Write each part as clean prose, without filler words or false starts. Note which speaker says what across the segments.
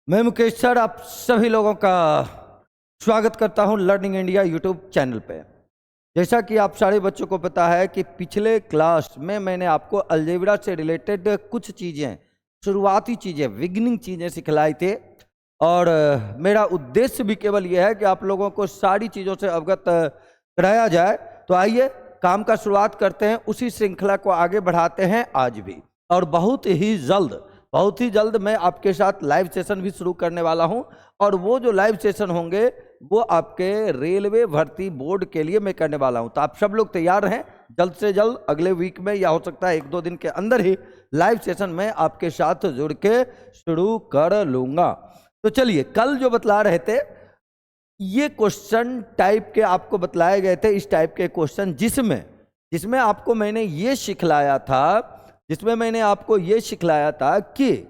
Speaker 1: मैं मुकेश सर आप सभी लोगों का स्वागत करता हूं लर्निंग इंडिया यूट्यूब चैनल पे। जैसा कि आप सारे बच्चों को पता है कि पिछले क्लास में मैंने आपको अलजेब्रा से रिलेटेड कुछ चीज़ें, शुरुआती चीज़ें, बिगिनिंग चीज़ें सिखलाई थी और मेरा उद्देश्य भी केवल यह है कि आप लोगों को सारी चीज़ों से अवगत कराया जाए। तो आइए काम का शुरुआत करते हैं, उसी श्रृंखला को आगे बढ़ाते हैं आज भी। और बहुत ही जल्द मैं आपके साथ लाइव सेशन भी शुरू करने वाला हूं और वो जो लाइव सेशन होंगे वो आपके रेलवे भर्ती बोर्ड के लिए मैं करने वाला हूं। तो आप सब लोग तैयार हैं? जल्द से जल्द अगले वीक में या हो सकता है 1-2 दिन के अंदर ही लाइव सेशन में आपके साथ जुड़ के शुरू कर लूँगा। तो चलिए, कल जो बतला रहे थे ये क्वेश्चन टाइप के आपको बतलाए गए थे, इस टाइप के क्वेश्चन जिसमें आपको मैंने ये सिखलाया था कि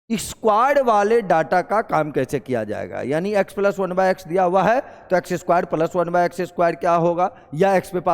Speaker 1: स्क्वायर वाले डाटा का काम कैसे किया जाएगा। यानी x + 1/x दिया हुआ है तो x² + 1/x² क्या होगा, या x⁴ +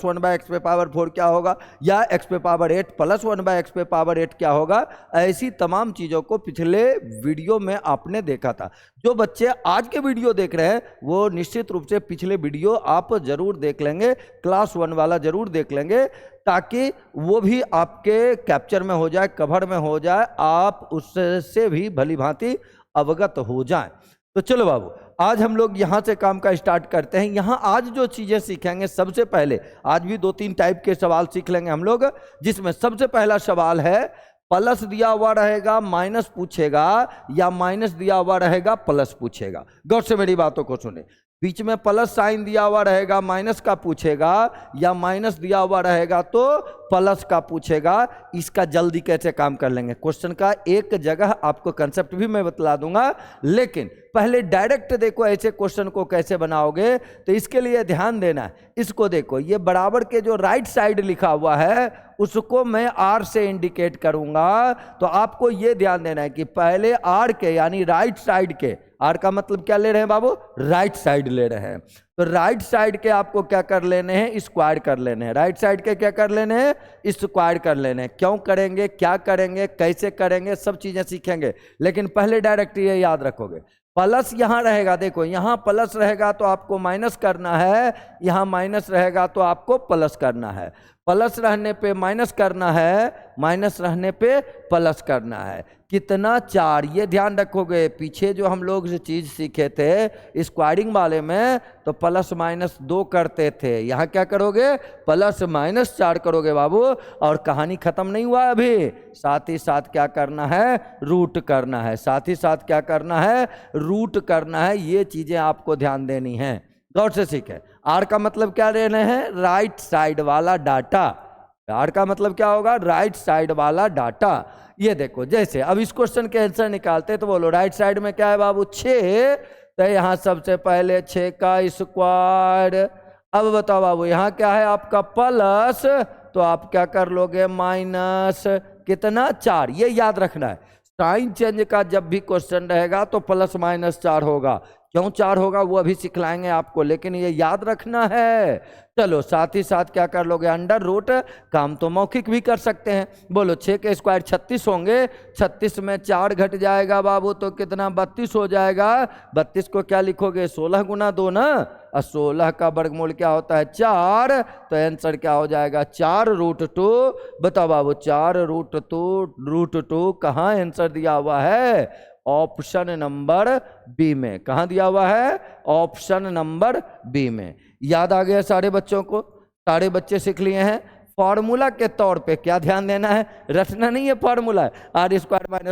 Speaker 1: 1/x⁴ क्या होगा, या x⁸ + 1/x⁴ क्या होगा। ऐसी तमाम चीज़ों को पिछले वीडियो में आपने देखा था। जो बच्चे आज के वीडियो देख रहे हैं वो निश्चित रूप से पिछले वीडियो आप जरूर देख लेंगे, क्लास 1 वाला जरूर देख लेंगे, ताकि वो भी आपके कैप्चर में हो जाए, कवर में हो जाए, आप उससे भी भली भांति अवगत हो जाएं। तो चलो बाबू, आज हम लोग यहाँ से काम का स्टार्ट करते हैं। यहाँ आज जो चीज़ें सीखेंगे, सबसे पहले आज भी 2-3 टाइप के सवाल सीख लेंगे हम लोग, जिसमें सबसे पहला सवाल है प्लस दिया हुआ रहेगा माइनस पूछेगा, या माइनस दिया हुआ रहेगा प्लस पूछेगा। गौर से मेरी बातों को सुने। बीच में प्लस साइन दिया हुआ रहेगा माइनस का पूछेगा, या माइनस दिया हुआ रहेगा तो प्लस का पूछेगा। इसका जल्दी कैसे काम कर लेंगे, क्वेश्चन का एक जगह आपको कंसेप्ट भी मैं बतला दूंगा, लेकिन पहले डायरेक्ट देखो ऐसे क्वेश्चन को कैसे बनाओगे। तो इसके लिए ध्यान देना है, इसको देखो, ये बराबर के जो राइट साइड लिखा हुआ है उसको मैं R से इंडिकेट करूंगा। तो आपको ये ध्यान देना है कि पहले R के यानी राइट साइड के, R का मतलब क्या ले रहे हैं बाबू, राइट साइड ले रहे हैं। तो राइट साइड के आपको क्या कर लेने हैं, स्क्वायर कर लेने हैं। राइट साइड के क्या कर लेने हैं, स्क्वायर कर लेने हैं। क्यों करेंगे, क्या करेंगे, कैसे करेंगे, सब चीजें सीखेंगे, लेकिन पहले डायरेक्ट ये याद रखोगे। प्लस यहाँ रहेगा, देखो यहाँ प्लस रहेगा तो आपको माइनस करना है, यहाँ माइनस रहेगा तो आपको प्लस करना है। प्लस रहने पे माइनस करना है, माइनस रहने पे प्लस करना है। कितना 4, ये ध्यान रखोगे। पीछे जो हम लोग चीज़ सीखे थे स्क्वायरिंग वाले में तो +-2 करते थे, यहाँ क्या करोगे, +-4 करोगे बाबू। और कहानी खत्म नहीं हुआ अभी, साथ ही साथ क्या करना है, रूट करना है। साथ ही साथ क्या करना है, रूट करना है। ये चीज़ें आपको ध्यान देनी है, गौर से सीखे। आर का मतलब क्या ले रहे हैं, राइट साइड वाला डाटा। आर का मतलब क्या होगा, राइट साइड वाला डाटा। ये देखो, जैसे अब इस क्वेश्चन के आंसर निकालते तो बोलो राइट साइड में क्या है बाबू, 6। तो यहाँ सबसे पहले 6 का स्क्वायर। अब बताओ बाबू, यहाँ क्या है आपका प्लस, तो आप क्या कर लोगे, माइनस। कितना, 4। ये याद रखना है, साइन चेंज का जब भी क्वेश्चन रहेगा तो +-4 होगा। क्यों 4 होगा वो अभी सिखलाएंगे आपको, लेकिन ये याद रखना है। चलो, साथ ही साथ क्या कर लोगे, अंडर रूट। काम तो मौखिक भी कर सकते हैं। बोलो 6 के स्क्वायर 36 होंगे, 36 में 4 घट जाएगा बाबू तो कितना, 32 हो जाएगा। 32 को क्या लिखोगे, 16 × 2 ना, और 16 का वर्गमूल क्या होता है, 4। तो आंसर क्या हो जाएगा, 4√2। बताओ बाबू, 4√2 कहाँ आंसर दिया हुआ है, ऑप्शन नंबर बी में। कहाँ दिया हुआ है, ऑप्शन नंबर बी में। याद आ गया सारे बच्चों को, सारे बच्चे सीख लिए हैं। फॉर्मूला के तौर पे क्या ध्यान देना है, रटना नहीं है फॉर्मूला, R² -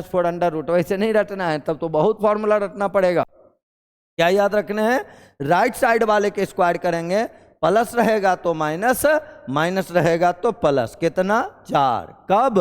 Speaker 1: 4 अंडर रूट, वैसे नहीं रटना है, तब तो बहुत फॉर्मूला रटना पड़ेगा। क्या याद रखने हैं, राइट साइड वाले के स्क्वायर करेंगे, प्लस रहेगा तो माइनस, माइनस रहेगा तो प्लस। कितना, 4। कब,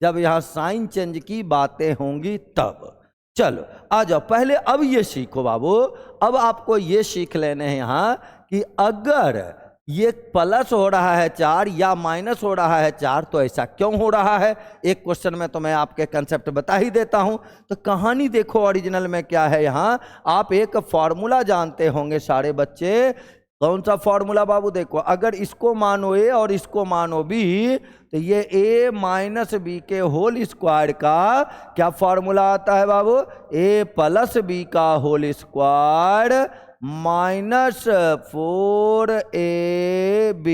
Speaker 1: जब यहाँ साइन चेंज की बातें होंगी तब। चलो आ जाओ, पहले अब ये सीखो बाबू। अब आपको ये सीख लेने हैं यहाँ कि अगर ये प्लस हो रहा है 4 या माइनस हो रहा है 4 तो ऐसा क्यों हो रहा है। एक क्वेश्चन में तो मैं आपके कंसेप्ट बता ही देता हूं। तो कहानी देखो ओरिजिनल में क्या है। यहाँ आप एक फॉर्मूला जानते होंगे सारे बच्चे कौन सा फॉर्मूला बाबू? देखो, अगर इसको मानो ए और इसको मानो बी, तो ये ए माइनस बी के होल स्क्वायर का क्या फॉर्मूला आता है बाबू? ए प्लस बी का होल स्क्वायर माइनस 4ab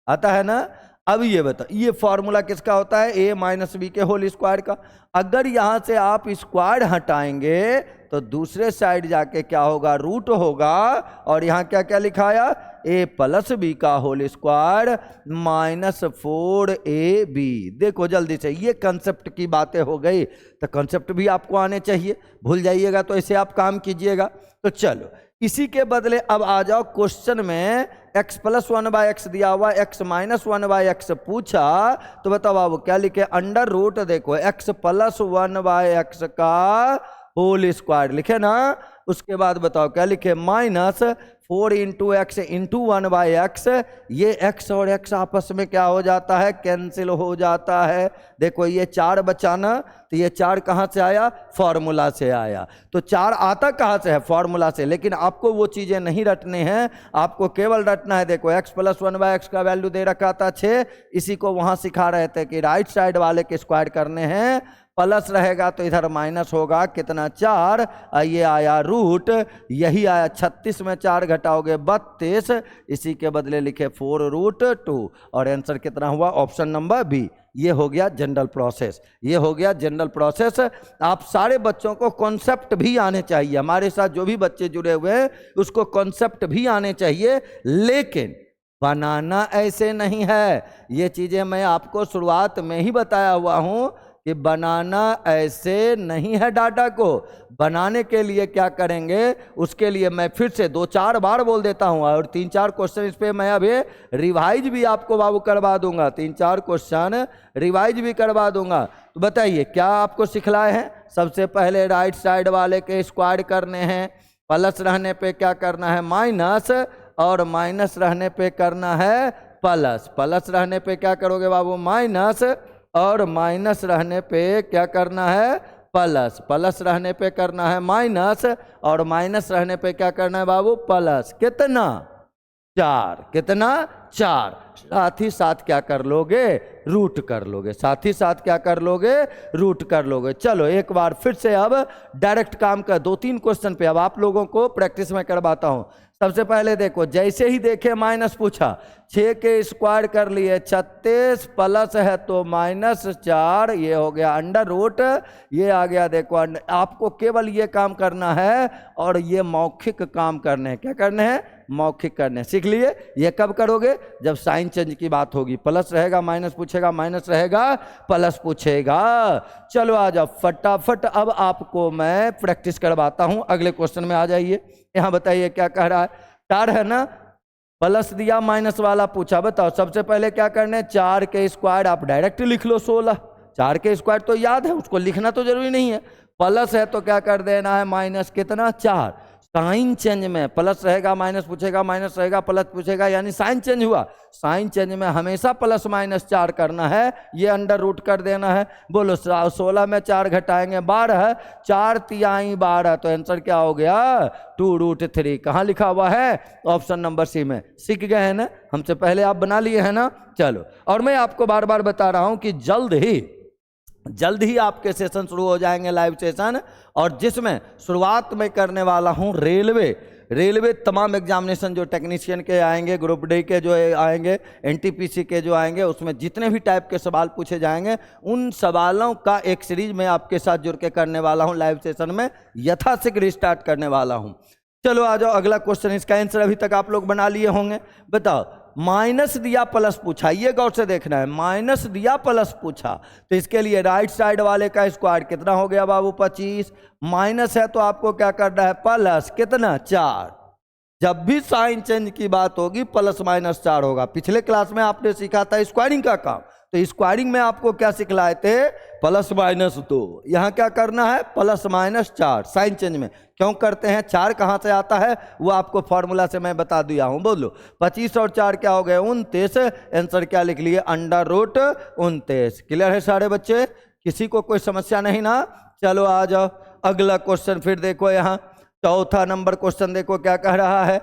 Speaker 1: आता है ना। अब ये बताओ, ये फॉर्मूला किसका होता है? ए माइनस बी के होल स्क्वायर का। अगर यहां से आप स्क्वायर हटाएंगे तो दूसरे साइड जाके क्या होगा? रूट होगा। और यहां क्या क्या लिखाया? ए प्लस बी का होल स्क्वायर माइनस 4ab। देखो जल्दी से, ये कंसेप्ट की बातें हो गई, तो कंसेप्ट भी आपको आने चाहिए, भूल जाइएगा तो ऐसे आप काम कीजिएगा। तो चलो, इसी के बदले अब आ जाओ क्वेश्चन में x प्लस 1/x दिया हुआ, x माइनस 1/x पूछा, तो बताओ बाबू क्या लिखे? अंडर रूट, देखो x प्लस 1/x का होल स्क्वायर लिखे ना। उसके बाद बताओ क्या लिखे? Minus 4 into x into 1/x। ये x और x आपस में क्या हो जाता है? कैंसिल हो जाता है। देखो ये 4 बचाना, तो ये 4 कहाँ से आया? फॉर्मूला से आया। तो 4 आता कहाँ से है? फॉर्मूला से। लेकिन आपको वो चीजें नहीं रटने हैं, आपको केवल रटना है, देखो x प्लस 1/x का वैल्यू दे रखा था 6, इसी को वहां सिखा रहे थे कि राइट साइड वाले के स्क्वायर करने हैं, प्लस रहेगा तो इधर माइनस होगा, कितना? 4। ये आया रूट, यही आया 36 में 4 घटाओगे 32, इसी के बदले लिखे 4√2 और आंसर कितना हुआ? Option number B. ये हो गया जनरल प्रोसेस, ये हो गया जनरल प्रोसेस। आप सारे बच्चों को कॉन्सेप्ट भी आने चाहिए, हमारे साथ जो भी बच्चे जुड़े हुए हैं उसको कॉन्सेप्ट भी आने चाहिए, लेकिन बनाना ऐसे नहीं है। ये चीजें मैं आपको शुरुआत में ही बताया हुआ हूं कि बनाना ऐसे नहीं है। डाटा को बनाने के लिए क्या करेंगे, उसके लिए मैं फिर से 2-4 बार बोल देता हूं, और 3-4 क्वेश्चन इस पे मैं अभी रिवाइज भी आपको बाबू करवा दूंगा, 3-4 क्वेश्चन रिवाइज भी करवा दूंगा। तो बताइए क्या आपको सिखलाए हैं? सबसे पहले राइट साइड वाले के स्क्वायर करने हैं, प्लस रहने पे क्या करना है? माइनस, और माइनस रहने पे करना है प्लस। प्लस रहने पे क्या करोगे बाबू? माइनस, और माइनस रहने पे क्या करना है? प्लस। प्लस रहने पे करना है माइनस, और माइनस रहने पे क्या करना है बाबू? प्लस। कितना? 4। कितना? 4। साथ ही साथ क्या कर लोगे? रूट कर लोगे। साथ ही साथ क्या कर लोगे? रूट कर लोगे। चलो एक बार फिर से अब डायरेक्ट काम कर, 2-3 क्वेश्चन पे अब आप लोगों को प्रैक्टिस में करवाता हूं। सबसे पहले देखो, जैसे ही देखे माइनस पूछा, 6 के स्क्वायर कर लिए 36, प्लस है तो -4, ये हो गया अंडर रूट, ये आ गया देखो आपको केवल ये काम करना है, और ये मौखिक काम करने हैं। क्या करने हैं? मौखिक करने हैं। सीख लिए? ये कब करोगे? जब साइन चेंज की बात होगी। प्लस रहेगा माइनस पूछेगा, माइनस रहेगा प्लस पूछेगा। चलो आ जाओ फटाफट, अब आपको मैं प्रैक्टिस करवाता हूं। अगले क्वेश्चन में आ जाइए। यहां बताइए क्या कह रहा है? 4 है ना, प्लस दिया, माइनस वाला पूछा। बताओ सबसे पहले क्या करने? 4 के स्क्वायर आप डायरेक्ट लिख लो 16। 4 के स्क्वायर तो याद है, उसको लिखना तो जरूरी नहीं है। प्लस है तो क्या कर देना है? माइनस कितना? 4। साइन चेंज में प्लस रहेगा, माइनस पूछेगा, माइनस रहेगा, प्लस पूछेगा, यानी साइन चेंज हुआ। साइन चेंज में हमेशा प्लस माइनस 4 करना है, ये अंडर रूट कर देना है। बोलो 16 में 4 घटाएंगे 12, 4 तिहाई 12, तो आंसर क्या हो गया? 2√3। कहाँ लिखा हुआ है? ऑप्शन नंबर सी में। सीख गए हैं ना? हमसे पहले आप बना लिए हैं ना? चलो, और मैं आपको बार बार बता रहा हूं कि जल्द ही आपके सेशन शुरू हो जाएंगे, लाइव सेशन, और जिसमें शुरुआत में करने वाला हूं रेलवे तमाम एग्जामिनेशन जो टेक्नीशियन के आएंगे, ग्रुप डी के जो आएंगे, एनटीपीसी के जो आएंगे, उसमें जितने भी टाइप के सवाल पूछे जाएंगे, उन सवालों का एक सीरीज में आपके साथ जुड़ के करने वाला हूं। लाइव सेशन में यथाशीघ्र स्टार्ट करने वाला हूं। चलो आ जाओ अगला क्वेश्चन। इसका आंसर अभी तक आप लोग बना लिए होंगे। बताओ, माइनस दिया प्लस पूछा, ये गौर से देखना है। माइनस दिया प्लस पूछा, तो इसके लिए राइट साइड वाले का स्क्वायर कितना हो गया बाबू? 25। माइनस है तो आपको क्या करना है? प्लस कितना? 4। जब भी साइन चेंज की बात होगी प्लस माइनस 4 होगा। पिछले क्लास में आपने सीखा था स्क्वायरिंग का काम, तो स्क्वायरिंग में आपको क्या सिखलाए थे? Plus minus 2। यहां क्या करना है? Plus minus 4। साइन चेंज में क्यों करते हैं? 4 कहां से आता है वो आपको फॉर्मूला से मैं बता दिया हूं। बोलो 25 और 4 क्या हो गए? 29। आंसर क्या लिख लिए? Under root 29। क्लियर है सारे बच्चे? किसी को कोई समस्या नहीं ना? चलो आ जाओ अगला क्वेश्चन। फिर देखो यहाँ चौथा नंबर क्वेश्चन देखो क्या कह रहा है।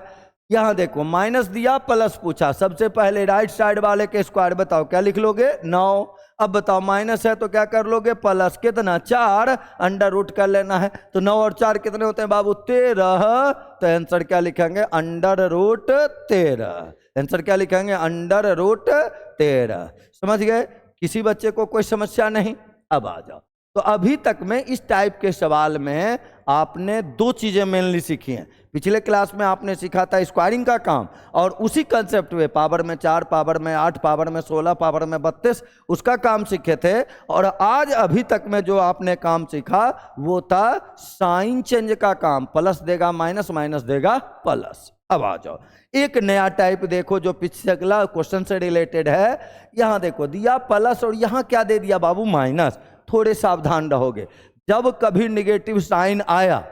Speaker 1: यहां देखो माइनस दिया प्लस पूछा, सबसे पहले राइट साइड वाले के स्क्वायर बताओ क्या लिख लोगे 9। अब बताओ माइनस है तो क्या कर लोगे प्लस, कितना 4, अंडर रूट कर लेना है। तो 9 और 4 कितने होते हैं बाबू 13, तो आंसर क्या लिखेंगे अंडर रूट 13। आंसर क्या लिखेंगे अंडर रूट 13। समझ गए, किसी बच्चे को कोई समस्या नहीं। अब आ जाओ, तो अभी तक में इस टाइप के सवाल में आपने दो चीजें मेनली सीखी हैं। पिछले क्लास में आपने सीखा था स्क्वायरिंग का काम, और उसी कंसेप्ट में पावर में 4, पावर में 8, पावर में 16, पावर में 32 उसका काम सीखे थे। और आज अभी तक में जो आपने काम सीखा वो था साइन चेंज का काम, प्लस देगा माइनस, माइनस देगा प्लस। अब आ जाओ, एक नया टाइप देखो जो पिछला क्वेश्चन से रिलेटेड है। यहां देखो दिया प्लस और यहां क्या दे दिया बाबू माइनस। थोड़े सावधान रहोगे, जब कभी निगेटिव साइन आया,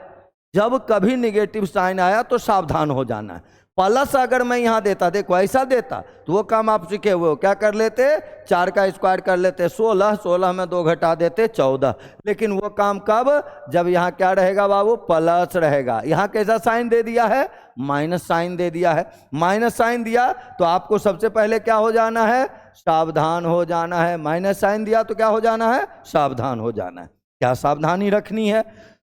Speaker 1: जब कभी निगेटिव साइन आया तो सावधान हो जाना है। प्लस अगर मैं यहां देता, देखो ऐसा देता, तो वो काम आप सीखे हुए हो, क्या कर लेते 4 का स्क्वायर कर लेते 16, 16 में 2 घटा देते 14। लेकिन वो काम कब, जब यहाँ क्या रहेगा बाबू प्लस रहेगा। यहाँ कैसा साइन दे दिया है माइनस साइन दे दिया है। माइनस साइन दिया तो आपको सबसे पहले क्या हो जाना है सावधान हो जाना है। माइनस साइन दिया तो क्या हो जाना है सावधान हो जाना है। क्या सावधानी रखनी है,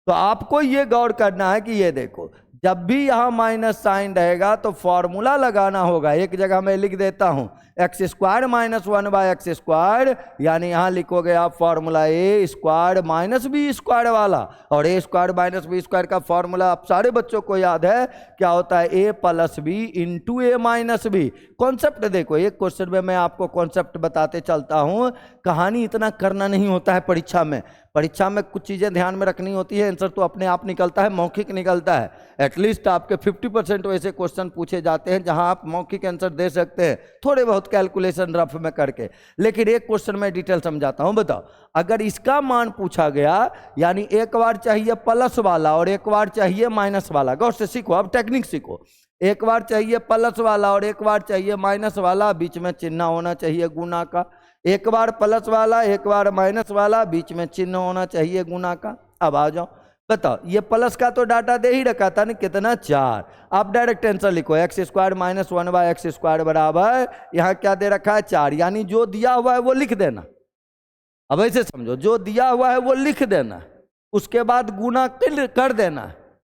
Speaker 1: तो आपको ये गौर करना है कि ये देखो जब भी यहां माइनस साइन रहेगा तो फॉर्मूला लगाना होगा। एक जगह मैं लिख देता हूं x square minus 1 by x square, यानी यहां लिखोगे आप formula a square minus b square वाला। और a square minus b square का फॉर्मूला आप सारे बच्चों को याद है, क्या होता है a plus b into a minus b. Concept देखो, एक क्वेश्चन में मैं आपको कॉन्सेप्ट बताते चलता हूं, कहानी इतना करना नहीं होता है परीक्षा में। परीक्षा में कुछ चीज़ें ध्यान में रखनी होती है, आंसर तो अपने आप निकलता है, मौखिक निकलता है। एटलीस्ट आपके 50% वैसे क्वेश्चन पूछे जाते हैं जहां आप मौखिक आंसर दे सकते हैं, थोड़े बहुत कैलकुलेशन रफ में करके। लेकिन एक क्वेश्चन में डिटेल समझाता हूं, बताओ अगर इसका मान पूछा गया, यानी एक बार चाहिए प्लस वाला और एक बार चाहिए माइनस वाला। गौर से सीखो, अब टेक्निक सीखो। एक बार चाहिए प्लस वाला और एक बार चाहिए माइनस वाला, बीच में चिन्ह होना चाहिए गुना का। एक बार प्लस वाला एक बार माइनस वाला, बीच में चिन्ह होना चाहिए गुना का। अब आ जाओ, बताओ ये प्लस का तो डाटा दे ही रखा था ना, कितना 4। आप डायरेक्ट आंसर लिखो x square minus 1 by x square बराबर, यहाँ क्या दे रखा है 4, यानी जो दिया हुआ है वो लिख देना। अब ऐसे समझो, जो दिया हुआ है वो लिख देना, उसके बाद गुना कर देना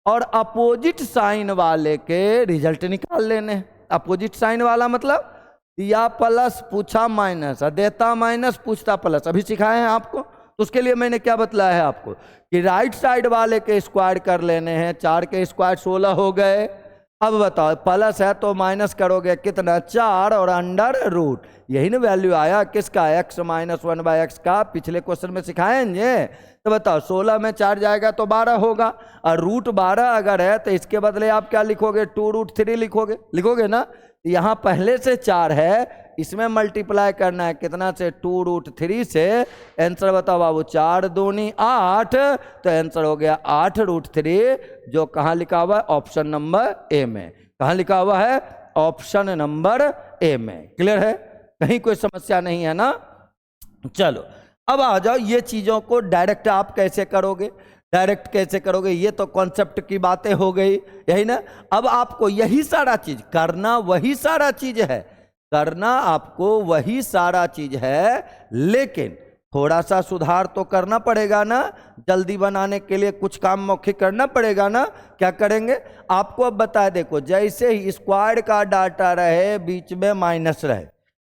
Speaker 1: और अपोजिट साइन वाले के रिजल्ट निकाल लेने। अपोजिट साइन वाला मतलब दिया प्लस पूछा माइनस, देता माइनस पूछता प्लस। अभी सिखाए हैं आपको, तो उसके लिए मैंने क्या बतलाया है आपको कि राइट साइड वाले के स्क्वायर कर लेने हैं। 4 के स्क्वायर 16 हो गए। अब बताओ प्लस है तो माइनस करोगे कितना 4 और अंडर रूट, यही ना वैल्यू आया किसका x माइनस 1 बाय एक्स का, पिछले क्वेश्चन में सिखाएंगे। तो बताओ 16 में 4 जाएगा तो 12 होगा, और रूट 12 अगर है तो इसके बदले आप क्या लिखोगे 2√3 लिखोगे ना। यहाँ पहले से 4 है, इसमें मल्टीप्लाई करना है कितना से 2√3 से। आंसर बताओ बाबू 4 दूनी 8, तो आंसर हो गया 8√3, जो कहाँ लिखा हुआ है ऑप्शन नंबर ए में। कहाँ लिखा हुआ है ऑप्शन नंबर ए में। क्लियर है, कहीं कोई समस्या नहीं है ना। चलो अब आ जाओ, ये चीजों को डायरेक्ट आप कैसे करोगे, डायरेक्ट कैसे करोगे, ये तो कॉन्सेप्ट की बातें हो गई, यही ना। अब आपको यही सारा चीज करना, वही सारा चीज है करना, आपको वही सारा चीज है, लेकिन थोड़ा सा सुधार तो करना पड़ेगा ना। जल्दी बनाने के लिए कुछ काम मौखिक करना पड़ेगा ना। क्या करेंगे आपको अब बताए, देखो जैसे ही स्क्वायर का डाटा रहे बीच में माइनस रहे,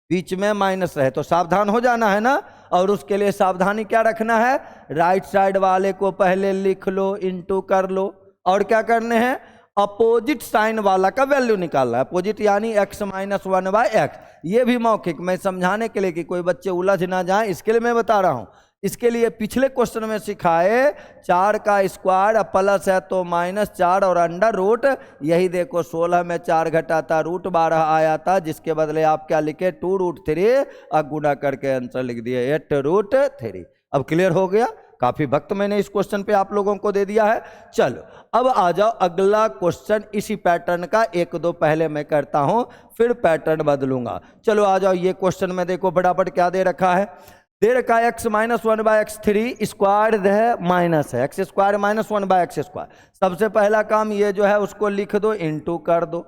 Speaker 1: बीच में माइनस रहे तो सावधान हो जाना है ना। और उसके लिए सावधानी क्या रखना है, राइट साइड वाले को पहले लिख लो, इनटू कर लो, और क्या करने हैं अपोजिट साइन वाला का वैल्यू निकालना है। अपोजिट यानी x माइनस 1 बाय एक्स। ये भी मौखिक मैं समझाने के लिए कि कोई बच्चे उलझ ना जाए, इसके लिए मैं बता रहा हूं। इसके लिए पिछले क्वेश्चन में सिखाए 4 का स्क्वायर प्लस है तो -4 और अंडर रूट, यही देखो 16 में 4 घटाता √12 आया था, जिसके बदले आप क्या लिखे 2√3 और गुणा करके आंसर लिख दिए 8√3। अब क्लियर हो गया, काफी वक्त मैंने इस क्वेश्चन पे आप लोगों को दे दिया है। चलो अब आ जाओ अगला क्वेश्चन, इसी पैटर्न का 1-2 पहले मैं करता हूं, फिर पैटर्न बदलूंगा। चलो आ जाओ, ये क्वेश्चन में देखो फटाफट क्या दे रखा है। दे रखा है x minus 1 by x 3 square है माइनस है x square minus 1 by x square. सबसे पहला काम ये जो है उसको लिख दो, इनटू कर दो।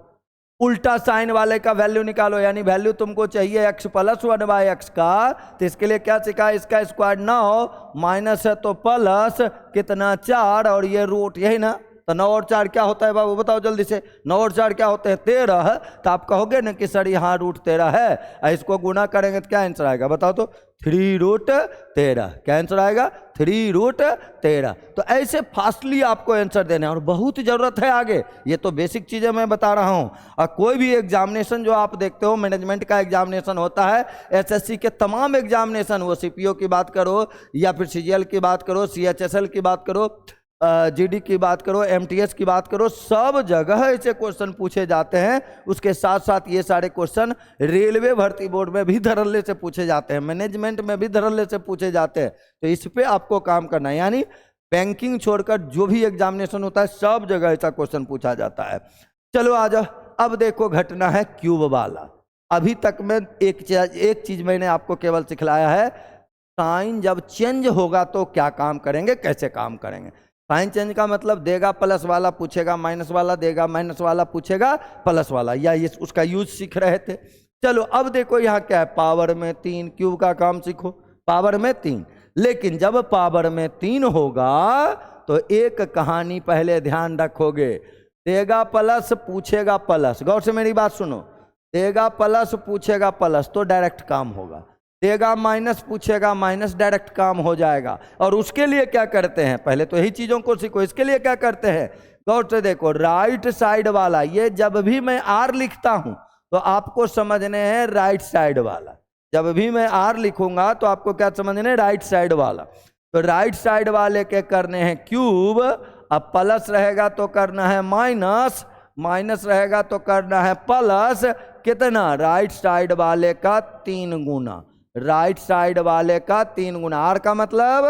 Speaker 1: उल्टा साइन वाले का वैल्यू निकालो, यानी वैल्यू तुमको चाहिए x प्लस 1/x का, तो इसके लिए क्या सिखा, इसका स्क्वायर 9 माइनस है तो प्लस कितना 4 और ये रूट, यही ना। तो 9 और 4 क्या होता है बाबू, बताओ जल्दी से। 9 और 4 क्या होते हैं, 13। तो आप कहोगे ना कि सर यहाँ रूट 13 है, इसको गुना करेंगे तो क्या आंसर आएगा, बताओ तो 3√13। क्या आंसर आएगा, 3√13। तो ऐसे फास्टली आपको आंसर देने और बहुत ज़रूरत है आगे। ये तो बेसिक चीज़ें मैं बता रहा हूँ। और कोई भी एग्जामिनेशन जो आप देखते हो, मैनेजमेंट का एग्जामिनेशन होता है, एसएससी के तमाम एग्जामिनेशन, वो सीपीओ की बात करो या फिर सीजीएल की बात करो, सीएचएसएल की बात करो, जीडी की बात करो, एमटीएस की बात करो, सब जगह ऐसे क्वेश्चन पूछे जाते हैं। उसके साथ साथ ये सारे क्वेश्चन रेलवे भर्ती बोर्ड में भी धड़ल्ले से पूछे जाते हैं, मैनेजमेंट में भी धड़ल्ले से पूछे जाते हैं। तो इस पे आपको काम करना है, यानी बैंकिंग छोड़कर जो भी एग्जामिनेशन होता है सब जगह ऐसा क्वेश्चन पूछा जाता है। चलो आ जाओ, अब देखो घटना है क्यूब वाला। अभी तक में एक चीज मैंने आपको केवल सिखलाया है, साइन जब चेंज होगा तो क्या काम करेंगे, कैसे काम करेंगे। साइन चेंज का मतलब देगा प्लस वाला पूछेगा माइनस वाला, देगा माइनस वाला पूछेगा प्लस वाला, या ये उसका यूज सीख रहे थे। चलो अब देखो यहाँ क्या है, पावर में 3, क्यूब का काम सीखो, पावर में 3। लेकिन जब पावर में 3 होगा तो एक कहानी पहले ध्यान रखोगे, देगा प्लस पूछेगा प्लस, गौर से मेरी बात सुनो, देगा प्लस पूछेगा प्लस तो डायरेक्ट काम होगा, देगा माइनस पूछेगा माइनस डायरेक्ट काम हो जाएगा। और उसके लिए क्या करते हैं, पहले तो यही चीज़ों को सीखो। इसके लिए क्या करते हैं, गौर से देखो, राइट साइड वाला, ये जब भी मैं आर लिखता हूं तो आपको समझने हैं राइट साइड वाला। जब भी मैं आर लिखूंगा तो आपको क्या समझने, राइट साइड वाला। तो राइट साइड वाले के करने हैं क्यूब, अब प्लस रहेगा तो करना है माइनस, माइनस रहेगा तो करना है प्लस, कितना, राइट साइड वाले का 3 गुना, राइट साइड वाले का 3 गुना। आर का मतलब,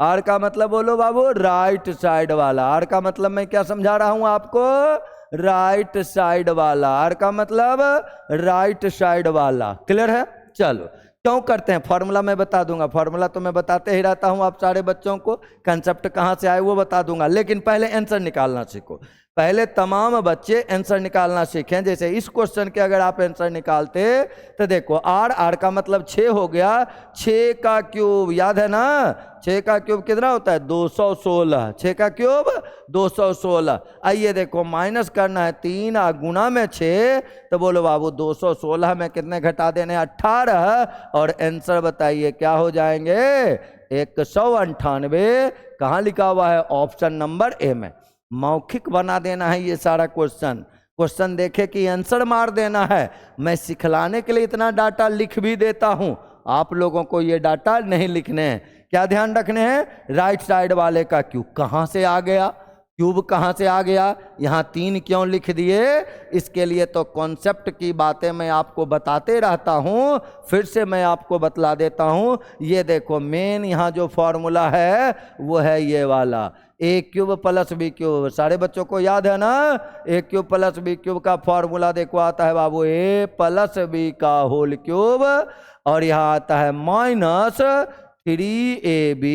Speaker 1: आर का मतलब बोलो बाबू, राइट साइड वाला। आर का मतलब मैं क्या समझा रहा हूं आपको, राइट साइड वाला। आर का मतलब राइट साइड वाला। क्लियर है। चलो क्यों करते हैं, फॉर्मूला मैं बता दूंगा, फॉर्मूला तो मैं बताते ही रहता हूं आप सारे बच्चों को, कंसेप्ट कहां से आए वो बता दूंगा, लेकिन पहले आंसर निकालना सीखो। पहले तमाम बच्चे आंसर निकालना सीखें। जैसे इस क्वेश्चन के अगर आप आंसर निकालते तो देखो, आर, आर का मतलब 6 हो गया, 6 का क्यूब याद है ना, 6 का क्यूब कितना होता है, 216, 6 का क्यूब 216। आइए देखो, माइनस करना है 3 और गुना में 6, तो बोलो बाबू 216 में कितने घटा देने, 18, और आंसर बताइए क्या हो जाएंगे, 198। कहाँ लिखा हुआ है, ऑप्शन नंबर ए में। मौखिक बना देना है ये सारा क्वेश्चन, क्वेश्चन देखे कि आंसर मार देना है। मैं सिखलाने के लिए इतना डाटा लिख भी देता हूं, आप लोगों को ये डाटा नहीं लिखने हैं। क्या ध्यान रखने हैं, राइट साइड वाले का क्यूब कहां से आ गया, क्यूब कहां से आ गया, यहां 3 क्यों लिख दिए, इसके लिए तो कॉन्सेप्ट की बातें मैं आपको बताते रहता हूं, फिर से मैं आपको बतला देता हूं। ये देखो मेन यहां जो फॉर्मूला है वो है ये वाला, ए क्यूब प्लस बी क्यूब। सारे बच्चों को याद है ना, ए क्यूब प्लस बी क्यूब का फॉर्मूला देखो आता है बाबू, ए प्लस बी का होल क्यूब, और यहाँ आता है माइनस 3ab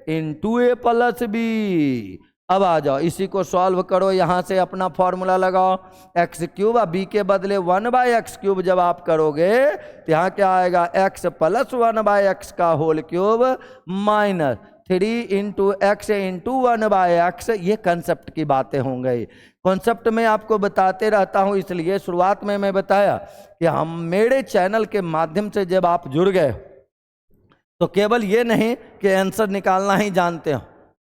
Speaker 1: इंटू ए प्लस बी। अब आ जाओ, इसी को सॉल्व करो, यहां से अपना फॉर्मूला लगाओ, एक्स क्यूब, बी के बदले 1/x क्यूब जब आप करोगे तो यहाँ क्या आएगा, x प्लस 1/x का whole cube minus 3 into x into 1/x। ये कंसेप्ट की बातें हो गई, कॉन्सेप्ट में आपको बताते रहता हूं, इसलिए शुरुआत में मैं बताया कि हम मेरे चैनल के माध्यम से जब आप जुड़ गए तो केवल ये नहीं कि आंसर निकालना ही जानते हो,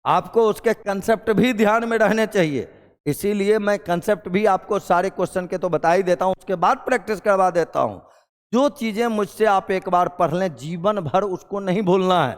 Speaker 1: आपको उसके कंसेप्ट भी ध्यान में रहने चाहिए। इसीलिए मैं कंसेप्ट भी आपको सारे क्वेश्चन के तो बता ही देता हूं, उसके बाद प्रैक्टिस करवा देता हूं। जो चीजें मुझसे आप एक बार पढ़ लें, जीवन भर उसको नहीं भूलना है,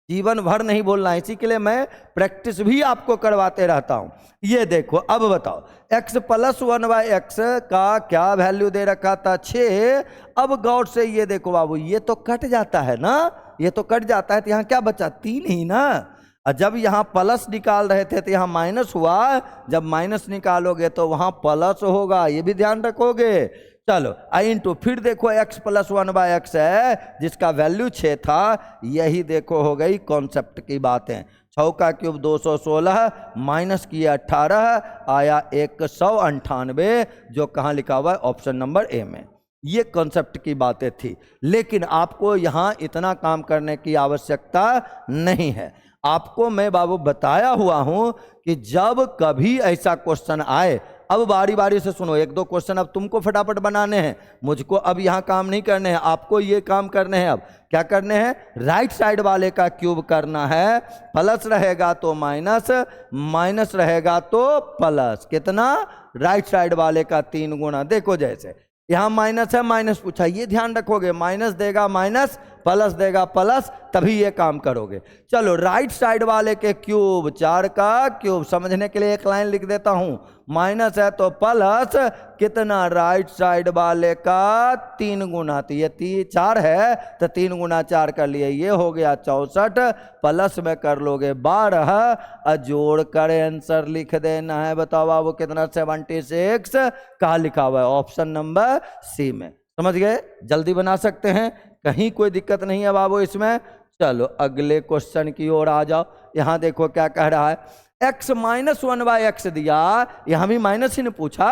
Speaker 1: जीवन भर नहीं भूलना है। इसी के लिए मैं प्रैक्टिस भी आपको करवाते रहता हूं। ये देखो, अब बताओ, x प्लस 1/x का क्या वैल्यू दे रखा था, 6। अब गौर से ये देखो बाबू, ये तो कट जाता है ना, ये तो कट जाता है, तो यहाँ क्या बचा, 3 ही ना। और जब यहाँ प्लस निकाल रहे थे तो यहाँ माइनस हुआ, जब माइनस निकालोगे तो वहाँ प्लस होगा, ये भी ध्यान रखोगे। चलो इंटू फिर देखो x प्लस 1/x है जिसका वैल्यू 6 था, यही देखो हो गई कॉन्सेप्ट की बातें। 6 का क्यूब 216 माइनस किया 18 आया 198, जो कहाँ लिखा हुआ है ऑप्शन नंबर ए में। ये कॉन्सेप्ट की बातें थी, लेकिन आपको यहाँ इतना काम करने की आवश्यकता नहीं है। आपको मैं बाबू बताया हुआ हूं कि जब कभी ऐसा क्वेश्चन आए, अब बारी बारी से सुनो, 1-2 क्वेश्चन अब तुमको फटाफट बनाने हैं, मुझको अब यहाँ काम नहीं करने हैं, आपको ये काम करने हैं। अब क्या करने हैं, राइट साइड वाले का क्यूब करना है, प्लस रहेगा तो माइनस, माइनस रहेगा तो प्लस। कितना, राइट साइड वाले का 3 गुना। देखो जैसे यहाँ माइनस है, माइनस पूछा, ये ध्यान रखोगे, माइनस देगा माइनस, प्लस देगा प्लस, तभी ये काम करोगे। चलो राइट साइड वाले के क्यूब, 4 का क्यूब, समझने के लिए एक लाइन लिख देता हूं, माइनस है तो प्लस, कितना, राइट साइड वाले का 3 गुना, तो ये 4 है तो 3 गुना 4 कर लिए, ये हो गया 64, प्लस में कर लोगे 12, जोड़ कर आंसर लिख देना है। बताओ बाबू कितना, 76, कहाँ लिखा हुआ है, ऑप्शन नंबर सी में। समझ गए, जल्दी बना सकते हैं, कहीं कोई दिक्कत नहीं है बाबू इसमें। चलो अगले क्वेश्चन की ओर आ जाओ। यहां देखो क्या कह रहा है, x माइनस 1/x दिया, यहां भी माइनस ही ने पूछा,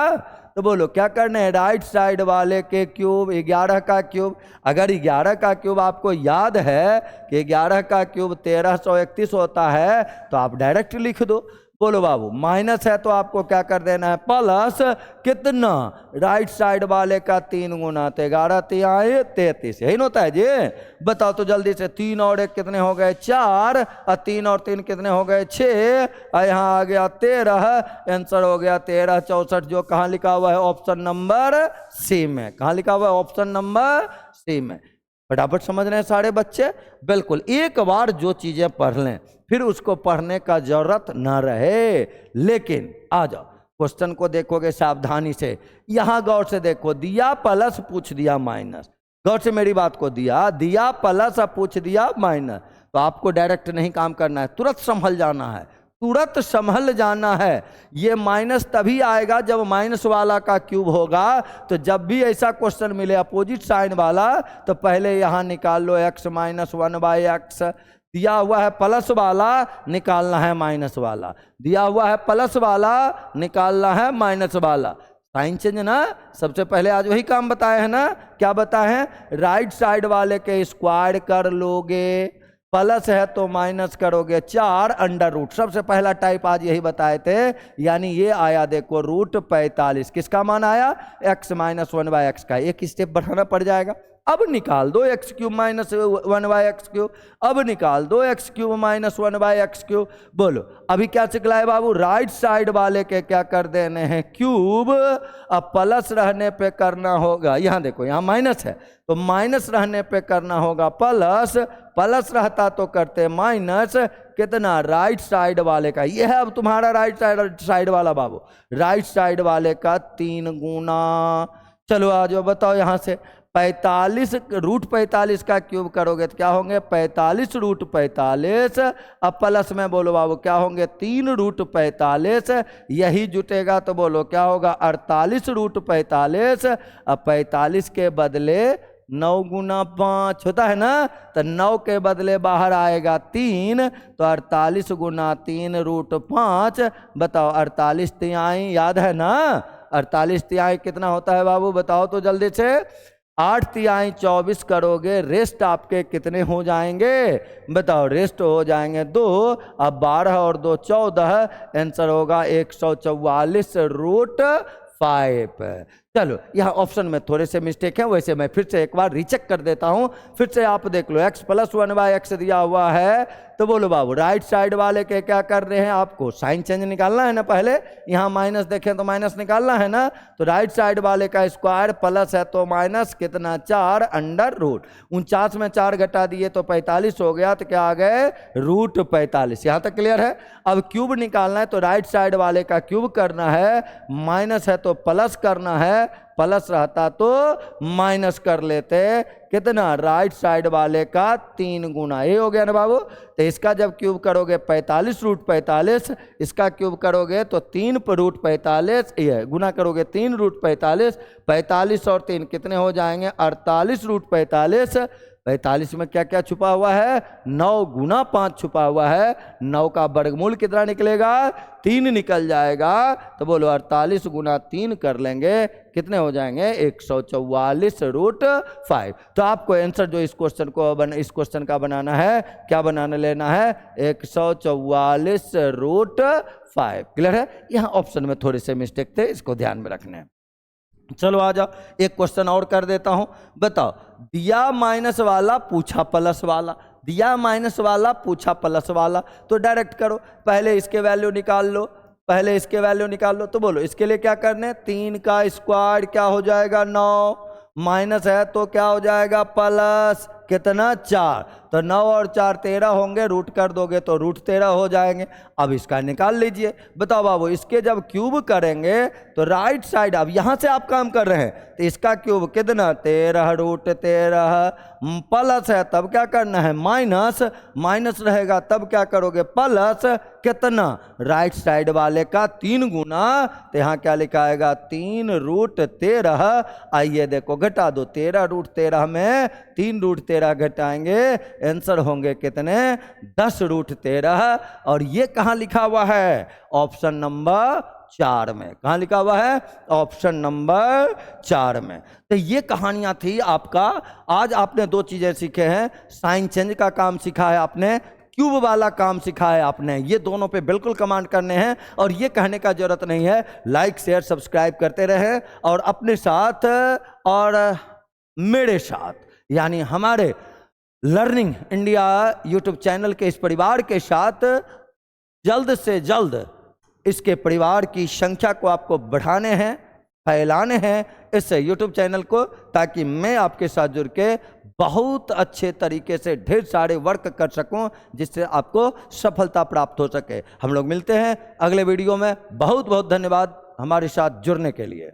Speaker 1: तो बोलो क्या करना है, राइट साइड वाले के क्यूब, 11 का क्यूब। अगर 11 का क्यूब आपको याद है कि 11 का क्यूब 1331 होता है, तो आप डायरेक्ट लिख दो। बोलो बाबू माइनस है तो आपको क्या कर देना है, प्लस, कितना, राइट साइड वाले का 3 गुना, 11 तिहाई 33, यही होता है जी। बताओ तो जल्दी से, 3 और 1 कितने हो गए, 4, और 3 और 3 कितने हो गए, 6, और यहाँ आ गया 13, आंसर हो गया 13 64, जो कहाँ लिखा हुआ है, ऑप्शन नंबर सी में। कहाँ लिखा हुआ है, ऑप्शन नंबर सी में। फटाफट समझ रहे हैं सारे बच्चे, बिल्कुल। एक बार जो चीजें पढ़ लें फिर उसको पढ़ने का जरूरत ना रहे। लेकिन आ जाओ क्वेश्चन को देखोगे सावधानी से, यहां गौर से देखो, दिया प्लस पूछ दिया माइनस, गौर से मेरी बात को, दिया प्लस पूछ दिया माइनस, तो आपको डायरेक्ट नहीं काम करना है, तुरंत संभल जाना है, तुरंत संभल जाना है। ये माइनस तभी आएगा जब माइनस वाला का क्यूब होगा। तो जब भी ऐसा क्वेश्चन मिले अपोजिट साइन वाला, तो पहले यहां निकाल लो x माइनस 1/x, दिया हुआ है प्लस वाला, निकालना है माइनस वाला, दिया हुआ है प्लस वाला, निकालना है माइनस वाला। साइन चेंज ना, सबसे पहले आज वही काम बताए हैं ना, क्या बताए हैं, राइट साइड वाले के स्क्वायर कर लोगे, प्लस है तो माइनस करोगे 4 अंडर रूट, सबसे पहला टाइप आज यही बताए थे। यानी ये आया देखो रूट 45, किसका मान आया, x माइनस 1/x का। एक स्टेप बढ़ाना पड़ जाएगा, अब निकाल दो x cube minus 1/x cube, अब निकाल दो x cube minus 1/x cube. बोलो अभी क्या सिखलाए बाबू, राइट साइड वाले के क्या कर देने हैं, क्यूब, अब प्लस रहने पे करना होगा, यहां देखो यहाँ माइनस है तो माइनस रहने पे करना होगा प्लस, प्लस रहता तो करते माइनस, कितना, राइट साइड वाले का, ये है अब तुम्हारा राइट साइड वाला बाबू, राइट साइड वाले का 3 गुना। चलो आ जाओ, बताओ यहां से, 45 रूट 45 का क्यूब करोगे तो क्या होंगे, 45 रूट 45, अब प्लस में बोलो बाबू क्या होंगे, 3 रूट 45, यही जुटेगा तो बोलो क्या होगा, 48 रूट 45, अब 45 के बदले 9 गुना 5 होता है ना, तो 9 के बदले बाहर आएगा 3, तो 48 गुना 3 रूट 5। बताओ 48 तिहाई याद है ना, 48 तिहाई कितना होता है बाबू, बताओ तो जल्दी से, 8 तिहाई 24 करोगे, रेस्ट आपके कितने हो जाएंगे, बताओ, रेस्ट हो जाएंगे 2, अब 12 और 2 14, आंसर होगा 144 रूट 5। चलो यहाँ ऑप्शन में थोड़े से मिस्टेक है, वैसे मैं फिर से एक बार रीचेक कर देता हूं, फिर से आप देख लो, x प्लस 1/x दिया हुआ है, तो बोलो बाबू राइट साइड वाले के क्या कर रहे हैं, आपको साइन चेंज निकालना है ना, पहले यहाँ माइनस देखें तो माइनस निकालना है ना, तो राइट साइड वाले का स्क्वायर प्लस है तो माइनस, कितना, 4 अंडर रूट, 49 में 4 घटा दिए तो 45 हो गया, तो क्या आ गए, रूट 45। यहाँ तक क्लियर है। अब क्यूब निकालना है तो राइट साइड वाले का क्यूब करना है, माइनस है तो प्लस करना है, प्लस रहता तो माइनस कर लेते, कितना, राइट साइड वाले का 3 गुना। ये हो गया ना बाबू। तो इसका जब क्यूब करोगे 45 रूट 45, इसका क्यूब करोगे तो 3 पर रूट 45, ये गुना करोगे 3 रूट 45, 45 और 3 कितने हो जाएंगे, 48 रूट 45। 45 में क्या क्या छुपा हुआ है, 9 गुना 5 छुपा हुआ है। 9 का वर्गमूल कितना निकलेगा, 3 निकल जाएगा। तो बोलो 48 गुना 3 कर लेंगे, कितने हो जाएंगे, 144 रूट 5। तो आपको आंसर जो इस क्वेश्चन का बनाना है, क्या बनाना लेना है, 144 रूट 5। क्लियर है। यहाँ ऑप्शन में थोड़े से मिस्टेक थे, इसको ध्यान में रखने हैं। चलो आ जाओ, एक क्वेश्चन और कर देता हूं। बताओ, दिया माइनस वाला पूछा प्लस वाला, दिया माइनस वाला पूछा प्लस वाला, तो डायरेक्ट करो, पहले इसके वैल्यू निकाल लो, पहले इसके वैल्यू निकाल लो। तो बोलो इसके लिए क्या करने, 3 का स्क्वायर क्या हो जाएगा, 9, माइनस है तो क्या हो जाएगा, प्लस कितना, 4। तो 9 और 4 13 होंगे, रूट कर दोगे तो रूट 13 हो जाएंगे। अब इसका निकाल लीजिए। बताओ बाबू, इसके जब क्यूब करेंगे तो राइट साइड, अब यहां से आप काम कर रहे हैं, तो इसका क्यूब कितना, 13 रूट 13, प्लस है तब क्या करना है, माइनस, माइनस रहेगा तब क्या करोगे, प्लस कितना, राइट साइड वाले का 3 गुना। तो यहाँ क्या लिखाएगा, 3 रूट 13। आइए देखो घटा दो, 13 रूट 13 में 3 रूट 13 घटाएंगे, आंसर होंगे कितने, 10 रूट 13। और ये कहां लिखा हुआ है, ऑप्शन नंबर 4 में। कहां लिखा हुआ है, ऑप्शन नंबर 4 में। तो ये कहानियां थी आपका। आज आपने 2 चीजें सीखे हैं, साइन चेंज का काम सीखा है आपने, क्यूब वाला काम सीखा है आपने। ये दोनों पे बिल्कुल कमांड करने हैं, और ये कहने का जरूरत नहीं है, लाइक शेयर सब्सक्राइब करते रहें, और अपने साथ और मेरे साथ, यानी हमारे लर्निंग इंडिया यूट्यूब चैनल के इस परिवार के साथ जल्द से जल्द इसके परिवार की संख्या को आपको बढ़ाने हैं, फैलाने हैं इस यूट्यूब चैनल को, ताकि मैं आपके साथ जुड़ के बहुत अच्छे तरीके से ढेर सारे वर्क कर सकूं, जिससे आपको सफलता प्राप्त हो सके। हम लोग मिलते हैं अगले वीडियो में। बहुत बहुत धन्यवाद हमारे साथ जुड़ने के लिए।